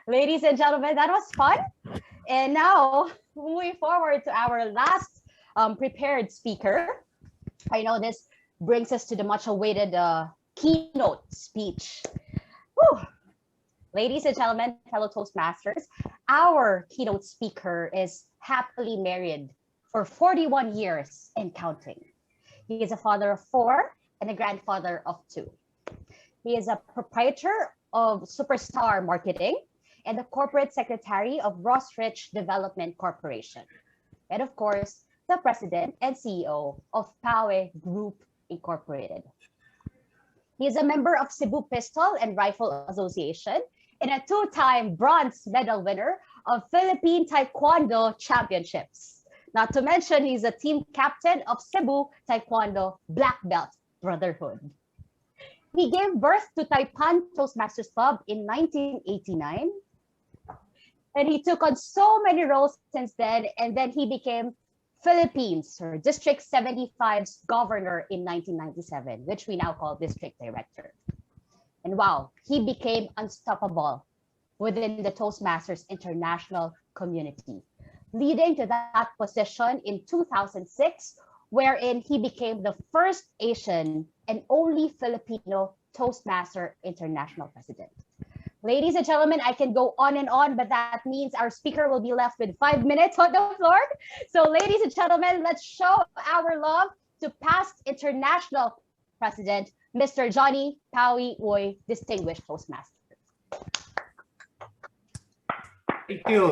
Ladies and gentlemen, that was fun. And now, moving forward to our last prepared speaker. I know this brings us to the much awaited keynote speech. Whew. Ladies and gentlemen, fellow Toastmasters, our keynote speaker is happily married for 41 years and counting. He is a father of 4 and a grandfather of 2. He is a proprietor of Superstar Marketing and the corporate secretary of Ross Rich Development Corporation. And of course, the president and CEO of Pawe Group Incorporated. He is a member of Cebu Pistol and Rifle Association and a 2-time bronze medal winner of Philippine Taekwondo Championships. Not to mention, he's a team captain of Cebu Taekwondo Black Belt Brotherhood. He gave birth to Taipan Toastmasters Club in 1989. And he took on so many roles since then. And then he became Philippines or District 75's governor in 1997, which we now call District Director. And wow, he became unstoppable within the Toastmasters international community, leading to that position in 2006, wherein he became the first Asian and only Filipino Toastmaster International President. Ladies and gentlemen, I can go on and on, but that means our speaker will be left with 5 minutes on the floor. So ladies and gentlemen, let's show our love to past international president, Mr. Johnny Pawe Uy, distinguished Toastmaster.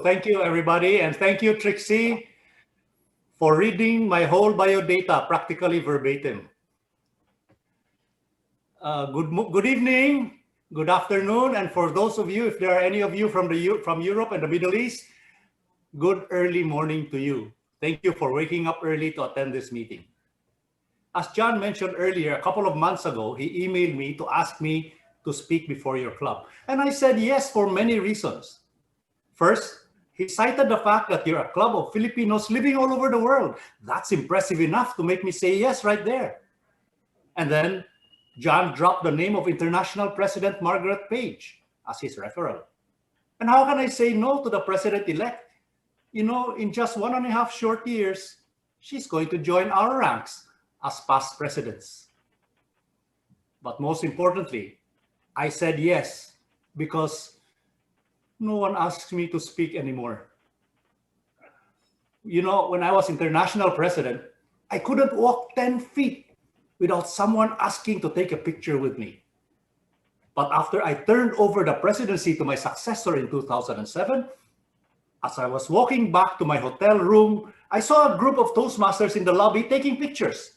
Thank you, everybody, and thank you, Trixie, for reading my whole biodata practically verbatim. Good evening, good afternoon, and for those of you, if there are any of you from Europe and the Middle East, good early morning to you. Thank you for waking up early to attend this meeting. As John mentioned earlier, a couple of months ago, he emailed me to ask me to speak before your club. And I said yes for many reasons. First, he cited the fact that you're a club of Filipinos living all over the world. That's impressive enough to make me say yes right there. And then John dropped the name of International President Margaret Page as his referral. And how can I say no to the president-elect? You know, in just 1.5 short years, she's going to join our ranks as past presidents. But most importantly, I said yes because no one asks me to speak anymore. You know, when I was international president, I couldn't walk 10 feet without someone asking to take a picture with me. But after I turned over the presidency to my successor in 2007, as I was walking back to my hotel room, I saw a group of Toastmasters in the lobby taking pictures.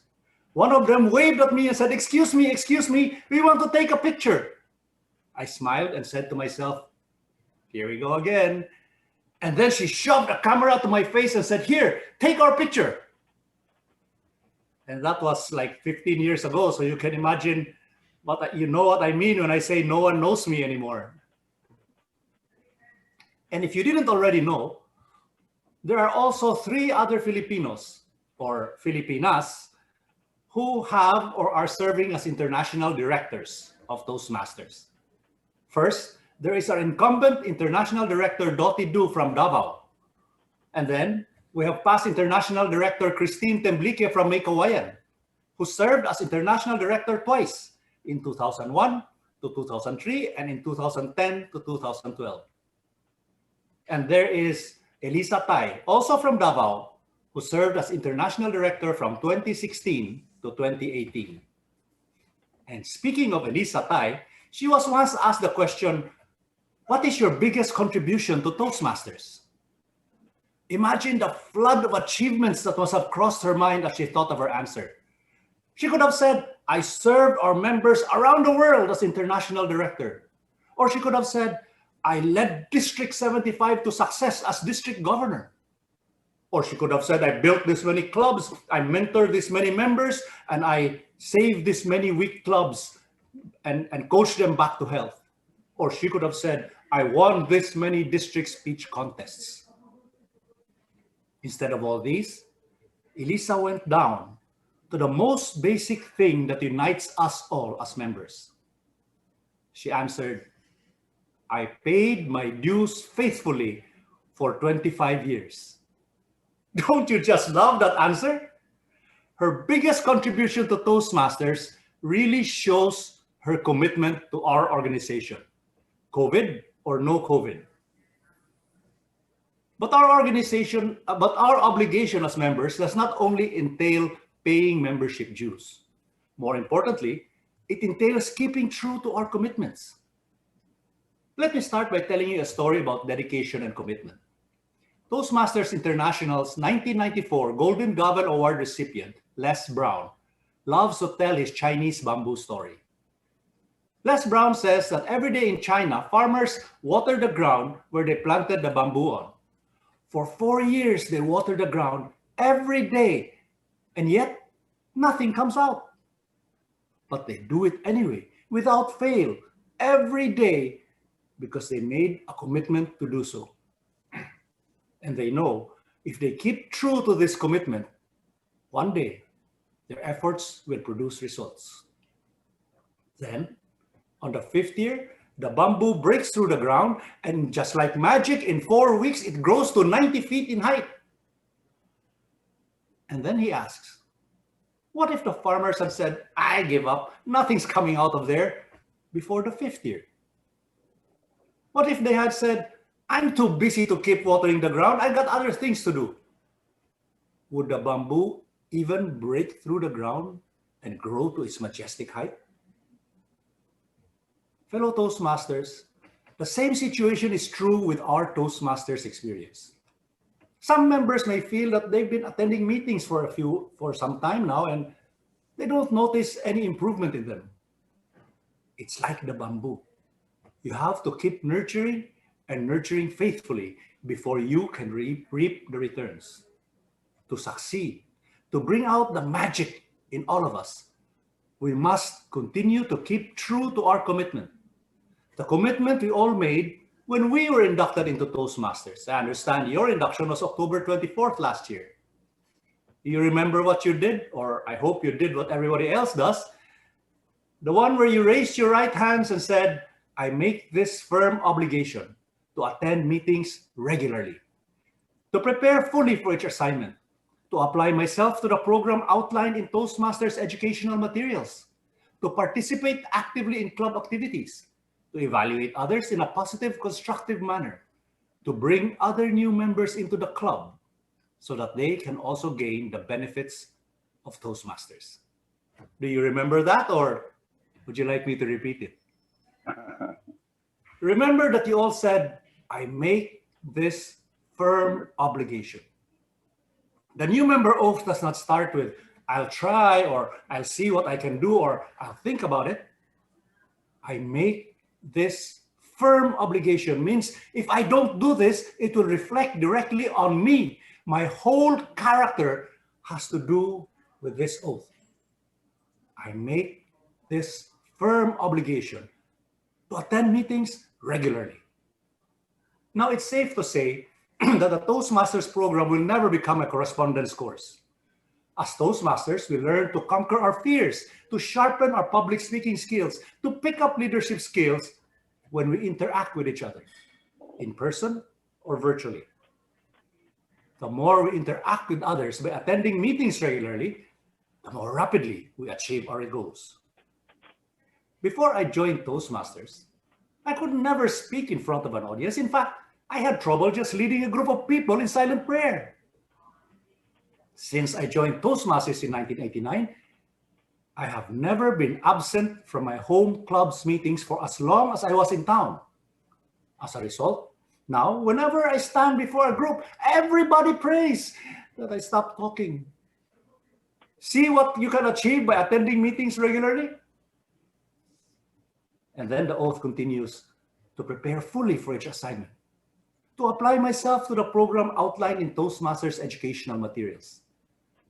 One of them waved at me and said, excuse me, we want to take a picture. I smiled and said to myself, here we go again. And then she shoved a camera to my face and said, here, take our picture. And that was like 15 years ago. So you can imagine you know what I mean when I say no one knows me anymore. And if you didn't already know, there are also 3 other Filipinos or Filipinas who have or are serving as international directors of Toastmasters. First, there is our incumbent international director, Doti Du from Davao. And then we have past international director, Christine Temblique from May Kawayan, who served as international director twice, in 2001 to 2003 and in 2010 to 2012. And there is Elisa Tai, also from Davao, who served as international director from 2016 to 2018. And speaking of Elisa Tai, she was once asked the question, what is your biggest contribution to Toastmasters? Imagine the flood of achievements that must have crossed her mind as she thought of her answer. She could have said, I served our members around the world as international director. Or she could have said, I led District 75 to success as district governor. Or she could have said, I built this many clubs, I mentored this many members, and I saved this many weak clubs and coached them back to health. Or she could have said, I won this many district speech contests. Instead of all these, Elisa went down to the most basic thing that unites us all as members. She answered, I paid my dues faithfully for 25 years. Don't you just love that answer? Her biggest contribution to Toastmasters really shows her commitment to our organization, COVID or no COVID. But our obligation as members does not only entail paying membership dues. More importantly, it entails keeping true to our commitments. Let me start by telling you a story about dedication and commitment. Toastmasters International's 1994 Golden Gavel Award recipient, Les Brown, loves to tell his Chinese bamboo story. Les Brown says that every day in China, farmers water the ground where they planted the bamboo on. For 4 years, they water the ground every day, and yet nothing comes out. But they do it anyway, without fail, every day, because they made a commitment to do so. And they know if they keep true to this commitment, one day their efforts will produce results. Then, on the 5th year, the bamboo breaks through the ground, and just like magic, in 4 weeks, it grows to 90 feet in height. And then he asks, what if the farmers had said, I give up, nothing's coming out of there, before the 5th year? What if they had said, I'm too busy to keep watering the ground, I've got other things to do? Would the bamboo even break through the ground and grow to its majestic height? Fellow Toastmasters, the same situation is true with our Toastmasters experience. Some members may feel that they've been attending meetings for some time now, and they don't notice any improvement in them. It's like the bamboo. You have to keep nurturing and nurturing faithfully before you can reap the returns. To succeed, to bring out the magic in all of us, we must continue to keep true to our commitment. The commitment we all made when we were inducted into Toastmasters. I understand your induction was October 24th last year. Do you remember what you did? Or I hope you did what everybody else does. The one where you raised your right hands and said, I make this firm obligation to attend meetings regularly, to prepare fully for each assignment, to apply myself to the program outlined in Toastmasters educational materials, to participate actively in club activities, to evaluate others in a positive, constructive manner, to bring other new members into the club so that they can also gain the benefits of Toastmasters. Do you remember that, or would you like me to repeat it? Remember that you all said, I make this firm obligation. The new member oath does not start with, I'll try, or I'll see what I can do, or I'll think about it. I make this firm obligation means if I don't do this, it will reflect directly on me. My whole character has to do with this oath. I make this firm obligation to attend meetings regularly. Now, it's safe to say that the Toastmasters program will never become a correspondence course. As Toastmasters, we learn to conquer our fears, to sharpen our public speaking skills, to pick up leadership skills when we interact with each other, in person or virtually. The more we interact with others by attending meetings regularly, the more rapidly we achieve our goals. Before I joined Toastmasters, I could never speak in front of an audience. In fact, I had trouble just leading a group of people in silent prayer. Since I joined Toastmasters in 1989, I have never been absent from my home club's meetings for as long as I was in town. As a result, now, whenever I stand before a group, everybody prays that I stop talking. See what you can achieve by attending meetings regularly? And then the oath continues, to prepare fully for each assignment, to apply myself to the program outlined in Toastmasters educational materials,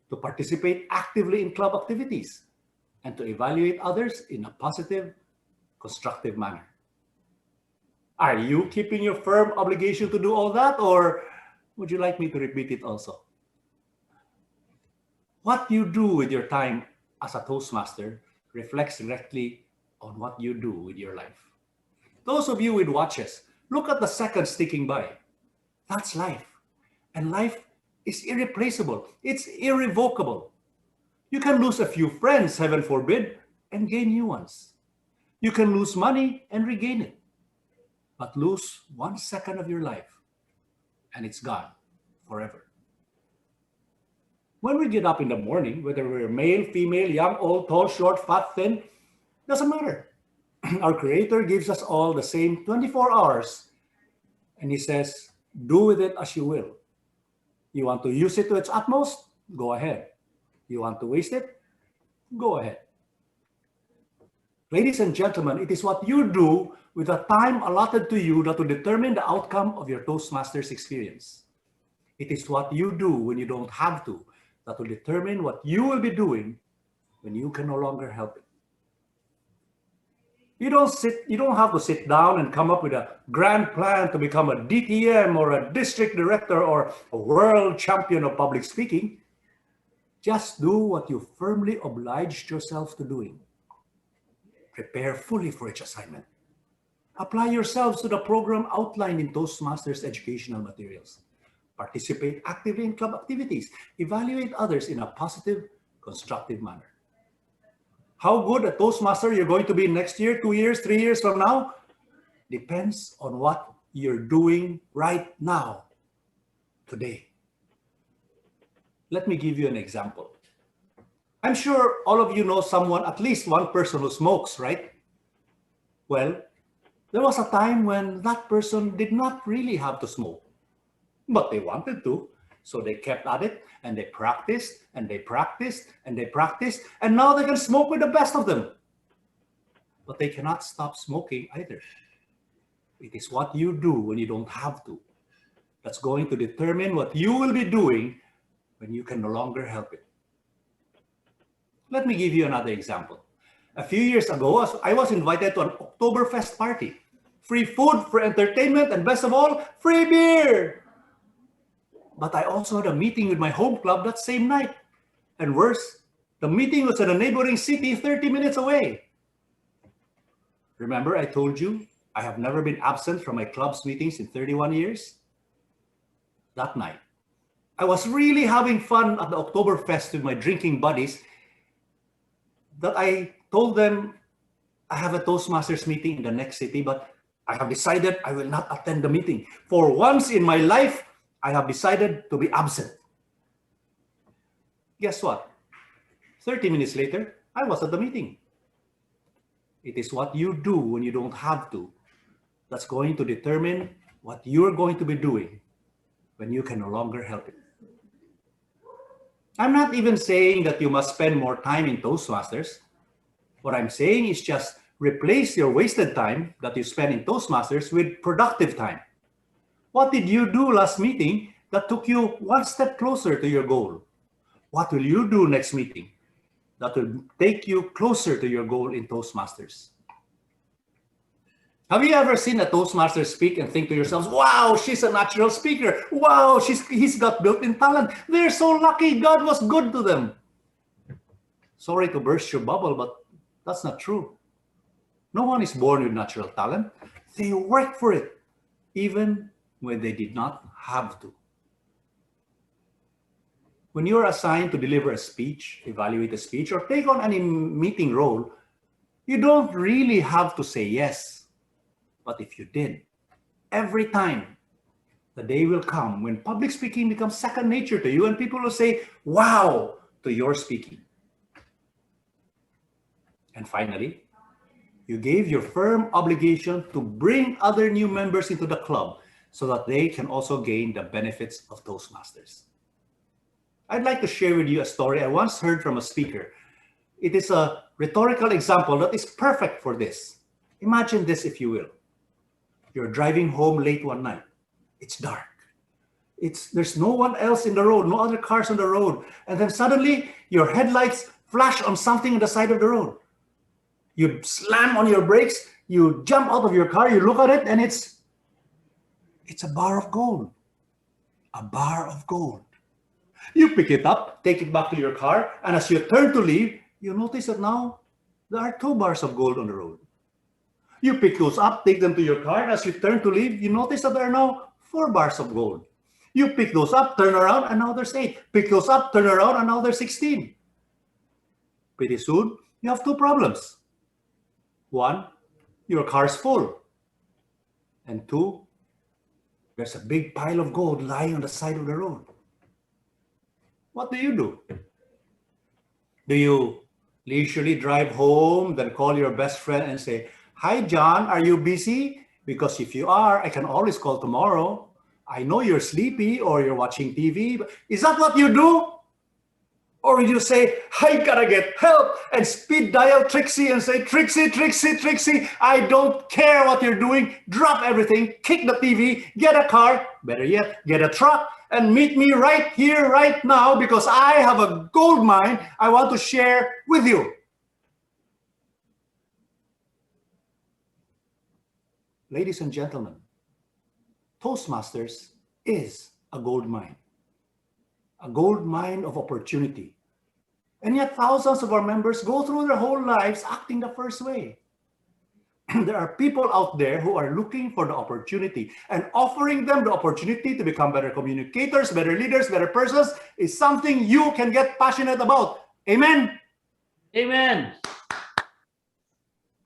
to participate actively in club activities, and to evaluate others in a positive, constructive manner. Are you keeping your firm obligation to do all that, or would you like me to repeat it also? What you do with your time as a Toastmaster reflects directly on what you do with your life. Those of you with watches, look at the seconds ticking by. That's life. And life is irreplaceable. It's irrevocable. You can lose a few friends, heaven forbid, and gain new ones. You can lose money and regain it. But lose 1 second of your life, and it's gone forever. When we get up in the morning, whether we're male, female, young, old, tall, short, fat, thin, doesn't matter. Our Creator gives us all the same 24 hours, and He says, do with it as you will. You want to use it to its utmost? Go ahead. You want to waste it? Go ahead. Ladies and gentlemen, it is what you do with the time allotted to you that will determine the outcome of your Toastmasters experience. It is what you do when you don't have to that will determine what you will be doing when you can no longer help it. You don't have to sit down and come up with a grand plan to become a DTM or a district director or a world champion of public speaking. Just do what you firmly obliged yourself to doing. Prepare fully for each assignment. Apply yourselves to the program outlined in Toastmasters educational materials. Participate actively in club activities. Evaluate others in a positive, constructive manner. How good a Toastmaster you're going to be next year, 2 years, 3 years from now, depends on what you're doing right now, today. Let me give you an example. I'm sure all of you know someone, at least one person who smokes, right? Well, there was a time when that person did not really have to smoke, but they wanted to. So they kept at it, and they practiced, and they practiced, and they practiced, and now they can smoke with the best of them. But they cannot stop smoking either. It is what you do when you don't have to that's going to determine what you will be doing when you can no longer help it. Let me give you another example. A few years ago, I was invited to an Oktoberfest party. Free food, free entertainment, and best of all, free beer. But I also had a meeting with my home club that same night. And worse, the meeting was in a neighboring city 30 minutes away. Remember I told you I have never been absent from my club's meetings in 31 years? That night, I was really having fun at the Oktoberfest with my drinking buddies that I told them I have a Toastmasters meeting in the next city, but I have decided I will not attend the meeting. For once in my life, I have decided to be absent. Guess what? 30 minutes later, I was at the meeting. It is what you do when you don't have to that's going to determine what you're going to be doing when you can no longer help it. I'm not even saying that you must spend more time in Toastmasters. What I'm saying is just replace your wasted time that you spend in Toastmasters with productive time. What did you do last meeting that took you one step closer to your goal? What will you do next meeting that will take you closer to your goal in Toastmasters? Have you ever seen a Toastmaster speak and think to yourselves, wow, she's a natural speaker. Wow, he's got built-in talent. They're so lucky God was good to them. Sorry to burst your bubble, but that's not true. No one is born with natural talent. They work for it, even when they did not have to. When you're assigned to deliver a speech, evaluate a speech, or take on any meeting role, you don't really have to say yes. But if you did, every time, the day will come when public speaking becomes second nature to you and people will say, wow, to your speaking. And finally, you gave your firm obligation to bring other new members into the club so that they can also gain the benefits of Toastmasters. I'd like to share with you a story I once heard from a speaker. It is a rhetorical example that is perfect for this. Imagine this, if you will. You're driving home late one night. It's dark. There's no one else in the road, no other cars on the road. And then suddenly your headlights flash on something on the side of the road. You slam on your brakes, you jump out of your car, you look at it, and it's a bar of gold. A bar of gold. You pick it up, take it back to your car, and as you turn to leave, you notice that now there are 2 bars of gold on the road. You pick those up, take them to your car, and as you turn to leave, you notice that there are now 4 bars of gold. You pick those up, turn around, and now there's 8. Pick those up, turn around, and now there's 16. Pretty soon, you have 2 problems. 1, your car's full. And 2, there's a big pile of gold lying on the side of the road. What do? Do you leisurely drive home, then call your best friend and say, "Hi, John, are you busy? Because if you are, I can always call tomorrow. I know you're sleepy or you're watching TV." But is that what you do? Or will you say, "I gotta get help," and speed dial Trixie and say, "Trixie, Trixie, Trixie, I don't care what you're doing. Drop everything, kick the TV, get a car, better yet, get a truck, and meet me right here, right now, because I have a gold mine I want to share with you." Ladies and gentlemen, Toastmasters is a gold mine of opportunity. And yet thousands of our members go through their whole lives acting the first way. There are people out there who are looking for the opportunity, and offering them the opportunity to become better communicators, better leaders, better persons is something you can get passionate about. Amen? Amen.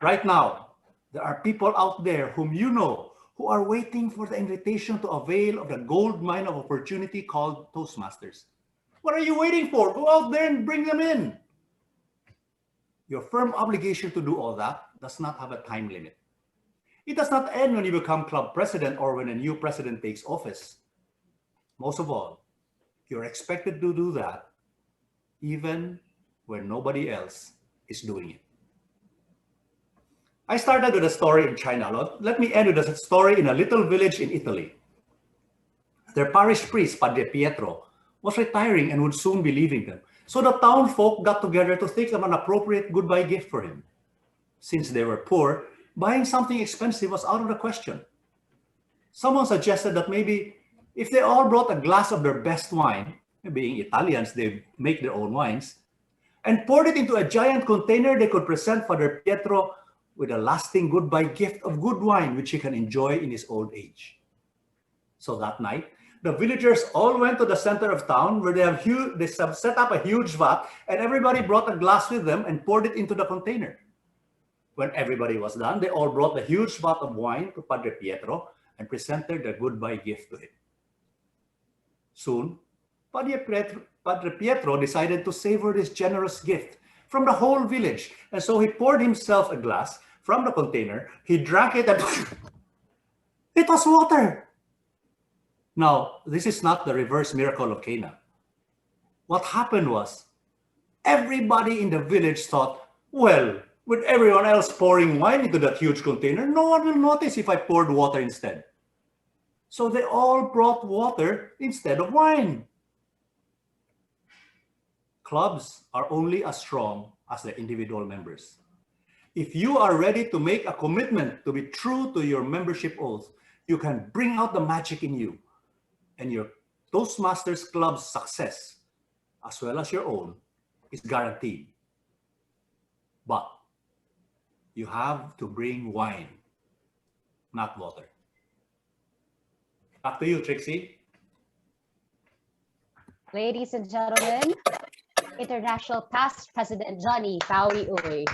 Right now, there are people out there whom you know who are waiting for the invitation to avail of the gold mine of opportunity called Toastmasters. What are you waiting for? Go out there and bring them in. Your firm obligation to do all that does not have a time limit. It does not end when you become club president or when a new president takes office. Most of all, you're expected to do that even when nobody else is doing it. I started with a story in China. Let me end with a story in a little village in Italy. Their parish priest, Padre Pietro, was retiring and would soon be leaving them. So the town folk got together to think of an appropriate goodbye gift for him. Since they were poor, buying something expensive was out of the question. Someone suggested that maybe if they all brought a glass of their best wine, being Italians, they make their own wines, and poured it into a giant container, they could present Father Pietro with a lasting goodbye gift of good wine, which he can enjoy in his old age. So that night, the villagers all went to the center of town where they set up a huge vat, and everybody brought a glass with them and poured it into the container. When everybody was done, they all brought the huge vat of wine to Padre Pietro and presented their goodbye gift to him. Soon, Padre Pietro decided to savor this generous gift from the whole village, and so he poured himself a glass from the container. He drank it and it was water. Now, this is not the reverse miracle of Cana. What happened was, everybody in the village thought, well, with everyone else pouring wine into that huge container, no one will notice if I poured water instead. So they all brought water instead of wine. Clubs are only as strong as their individual members. If you are ready to make a commitment to be true to your membership oath, you can bring out the magic in you, and your Toastmasters Club's success, as well as your own, is guaranteed. But you have to bring wine, not water. Back to you, Trixie. Ladies and gentlemen, International Past President Johnny Pawe Uy.